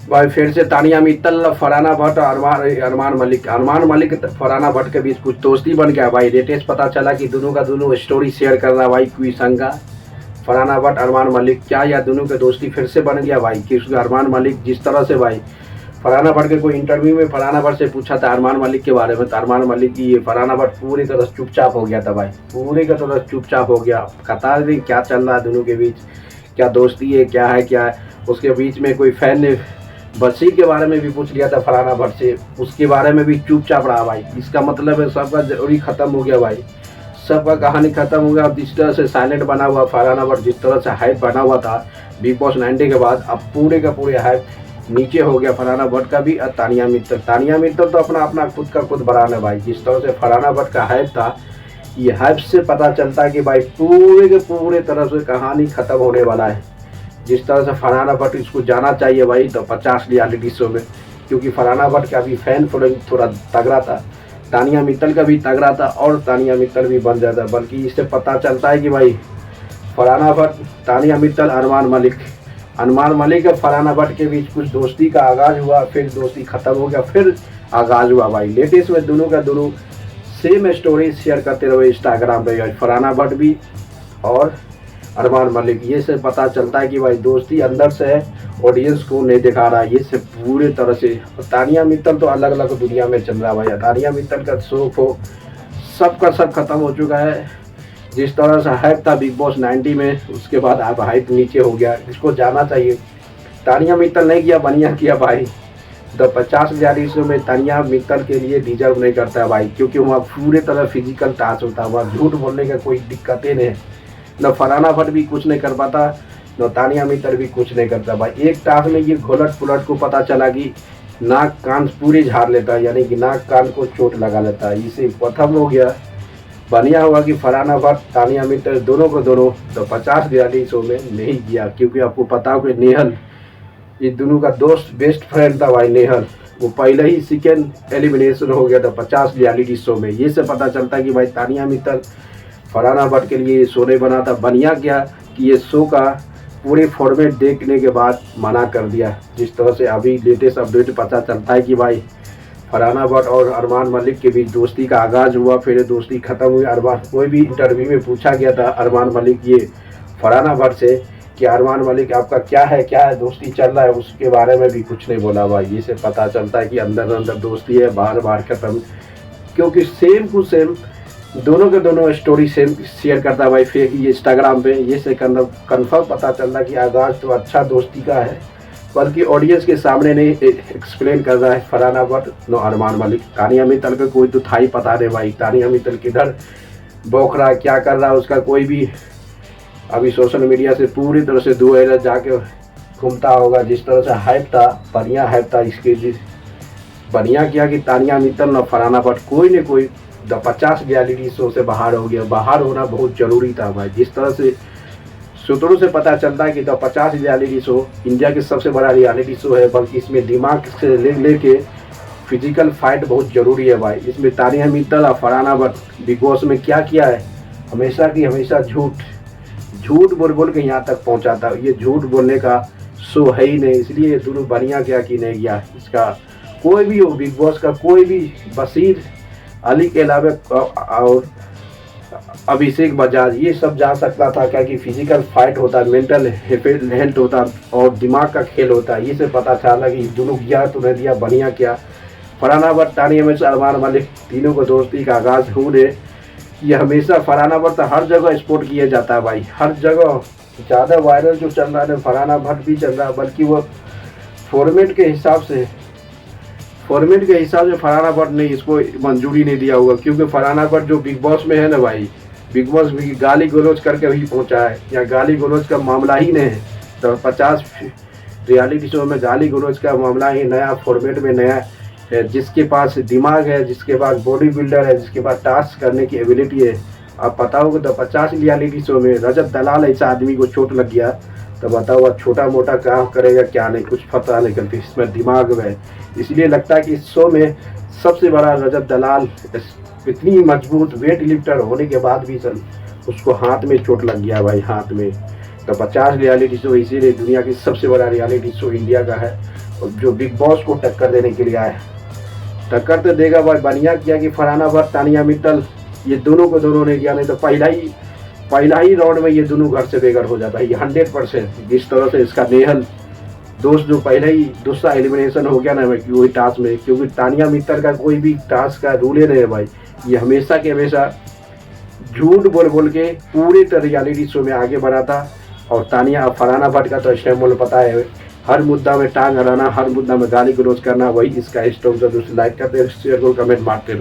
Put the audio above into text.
भाई फिर से तानिया मित्तल, फरहाना भट्ट, अरमान मलिक फरहाना भट्ट के बीच कुछ दोस्ती बन गया भाई। लेटेस्ट पता चला कि दोनों का दोनों स्टोरी शेयर कर रहा भाई कोई संग का। फरहाना भट्ट अरमान मलिक, क्या या दोनों के दोस्ती फिर से बन गया भाई। क्योंकि अरमान मलिक जिस तरह से भाई फरहाना भट्ट के कोई इंटरव्यू में फरहाना भट्ट से पूछा था अरमान मलिक के बारे में, तो अरमान मलिक की ये फरहाना भट्ट पूरी तरह चुपचाप हो गया था भाई, पूरी का तरह चुपचाप हो गया। बता नहीं क्या चल रहा है दोनों के बीच, क्या दोस्ती है क्या है क्या है। उसके बीच में कोई फैन ने बशीर के बारे में भी पूछ लिया था फरहाना भट्ट से, उसके बारे में भी चुपचाप रहा भाई। इसका मतलब है सबका जरूरी खत्म हो गया भाई, सबका कहानी खत्म हो गया। जिस तरह से साइलेंट बना हुआ फरहाना भट्ट, जिस तरह से हाइप बना हुआ था बिग बॉस 90 के बाद, अब पूरे का पूरे हाइप नीचे हो गया फरहाना भट्ट का भी। और तानिया मित्तल तो अपना खुद का खुद बरान है भाई। जिस तरह से फरहाना भट्ट का हाइप था, ये हाइप से पता चलता है कि भाई पूरे के पूरे तरह से कहानी खत्म होने वाला है। जिस तरह से फरहाना भट्ट, इसको जाना चाहिए भाई तो 50 रियलिटी शो में, क्योंकि फरहाना भट्ट का भी फैन फॉलोइंग थोड़ा तगड़ा था, तानिया मित्तल का भी तगड़ा था और तानिया मित्तल भी बन जाता। बल्कि इससे पता चलता है कि भाई फरहाना भट्ट, तानिया मित्तल, अरमान मलिक और फरहाना भट्ट के बीच कुछ दोस्ती का आगाज हुआ, फिर दोस्ती खत्म हो गया, फिर आगाज हुआ भाई। लेटेस्ट में दोनों का दोनों सेम स्टोरी शेयर करते रहे इंस्टाग्राम पे, फरहाना भट्ट भी और अरमान मलिक। ये से पता चलता है कि भाई दोस्ती अंदर से है, ऑडियंस को नहीं दिखा रहा है। ये से पूरे तरह से तानिया मित्तल तो अलग अलग दुनिया में चल रहा है भाई। तानिया मित्तल का शो को सबका सब खत्म हो चुका है। जिस तरह से हाइप था बिग बॉस 90 में, उसके बाद अब हाइप नीचे हो गया। इसको जाना चाहिए। तानिया मित्तल नहीं किया, बनिया किया भाई। तो 50 रियलिटी शो में तानिया मित्तल के लिए डिजर्व नहीं करता है भाई, क्योंकि वहाँ पूरे तरह फिजिकल टास्क होता है, वहाँ झूठ बोलने का कोई दिक्कतें नहीं है। न फरहाना भट्ट भी कुछ नहीं कर पाता, न तानिया मित्तल भी कुछ नहीं करता भाई। एक टास्क में ये घोलट पुलट को पता चला कि नाक कान पूरी झाड़ लेता है, यानी कि नाक कान को चोट लगा लेता है। इसे खत्म हो गया। बढ़िया हुआ कि फरहाना भट्ट, तानिया मित्तल दोनों को दोनों तो 50 रियलिटी शो में नहीं किया, क्योंकि आपको पता हो कि नेहल, ये दोनों का दोस्त बेस्ट फ्रेंड था भाई नेहल, वो पहले ही सेकेंड एलिमिनेशन हो गया था 50 रियलिटी शो में। ये से पता चलता है कि भाई तानिया मित्तल फरहाना भट्ट के लिए ये शो नहीं बना था। बनिया क्या कि ये शो का पूरे फॉर्मेट देखने के बाद मना कर दिया। जिस तरह से अभी लेटेस्ट अपडेट पता चलता है कि भाई फरहाना भट्ट और अरमान मलिक के बीच दोस्ती का आगाज़ हुआ, फिर दोस्ती खत्म हुई। अरमान, कोई भी इंटरव्यू में पूछा गया था अरमान मलिक ये फरहाना भट्ट से कि अरमान मलिक आपका क्या है दोस्ती चल रहा है, उसके बारे में भी कुछ नहीं बोला भाई। ये से पता चलता है कि अंदर अंदर दोस्ती है, बाहर बाहर खत्म। क्योंकि सेम टू सेम दोनों के दोनों स्टोरी सेम शेयर करता है भाई फेक ये इंस्टाग्राम पे। ये से कन्फर्म पता चल रहा है कि आगाज़ तो अच्छा दोस्ती का है, बल्कि ऑडियंस के सामने नहीं एक्सप्लेन कर रहा है फरहाना भट्ट न अरमान मलिक। तानिया मित्तल का कोई तो था ही पता नहीं भाई, तानिया मित्तल किधर बौख रहा है, क्या कर रहा है, उसका कोई भी अभी सोशल मीडिया से पूरी तरह से दूर जाके घूमता होगा। जिस तरह से हाइप था, बढ़िया हाइप था, इसके बढ़िया किया कि तानिया मित्तल न फरहाना भट्ट कोई न कोई 50 रियलिटी शो से बाहर हो गया। बाहर होना बहुत जरूरी था भाई। जिस तरह से सूत्रों से पता चलता है कि 50 रियलिटी शो इंडिया के सबसे बड़ा रियलिटी शो है, बल्कि इसमें दिमाग से लेके फिजिकल फाइट बहुत जरूरी है भाई। इसमें तानिया मित्तल और फरहाना भट्ट बिग बॉस में क्या किया है, हमेशा की हमेशा झूठ बोल के यहाँ तक पहुँचा था। ये झूठ बोलने का शो है ही नहीं, इसलिए ये दोनों बढ़िया क्या कि नहीं गया। इसका कोई भी हो, बिग बॉस का कोई भी, बशीर अली के अलावा और अभिषेक बजाज, ये सब जा सकता था, क्या कि फिजिकल फाइट होता है, मेंटल हेल्थ होता और दिमाग का खेल होता है। ये से पता चला कि दोनों किया तो नहीं दिया, बढ़िया क्या। फरहाना भट्ट, तानिया मित्तल, अरमान मलिक तीनों को दोस्ती का आगाज़ हो रहे। ये हमेशा फरहाना भट्ट हर जगह सपोर्ट किया जाता है भाई, हर जगह। ज़्यादा वायरल जो चल रहा है फरहाना भट्ट भी चल रहा है, बल्कि वो फॉर्मेट के हिसाब से फरहाना भट्ट ने इसको मंजूरी नहीं दिया होगा। क्योंकि फरहाना भट्ट जो बिग बॉस में है ना भाई, बिग बॉस में गाली गलौज करके ही पहुंचा है, या गाली गलौज का मामला ही नहीं है। तो 50 रियलिटी शो में गाली गलौज का मामला ही नया फॉर्मेट में नया है। जिसके पास दिमाग है, जिसके पास बॉडी बिल्डर है, जिसके पास टास्क करने की एबिलिटी है, आप पता होगा तो 50 रियलिटी शो में रजत दलाल ऐसा आदमी को चोट लग गया, तो बताओ वह छोटा मोटा काम करेगा क्या नहीं, कुछ पता नहीं करती, इसमें दिमाग में। इसलिए लगता है कि इस शो में सबसे बड़ा रजत दलाल, इतनी मजबूत वेट लिफ्टर होने के बाद भी उसको हाथ में चोट लग गया भाई, हाथ में। तो 50 रियलिटी शो इसीलिए दुनिया की सबसे बड़ा रियलिटी शो इंडिया का है। जो बिग बॉस को टक्कर देने के लिए आया। टक्कर तो देगा भाई, बढ़िया किया कि फरहाना भट्ट तानिया मित्तल ये दोनों को दोनों ने किया, नहीं तो पहला ही राउंड में ये दोनों घर से बेघर हो जाता है, ये 100%। जिस तरह से इसका नेहल दोस्त जो पहले ही दूसरा एलिमिनेशन हो गया ना वही टास्क में, क्योंकि तानिया मित्तल का कोई भी टास्क का रूल नहीं है भाई, ये हमेशा के हमेशा झूठ बोल बोल के पूरे रियलिटी शो में आगे बढ़ा था। और तानिया फरहाना भट्ट का तो स्टैम्प पता है, हर मुद्दा में टांग अड़ाना, हर मुद्दा में गाली गलौज करना, वही इसका स्टॉक। जब उसे लाइक करते शेयर को कमेंट मारते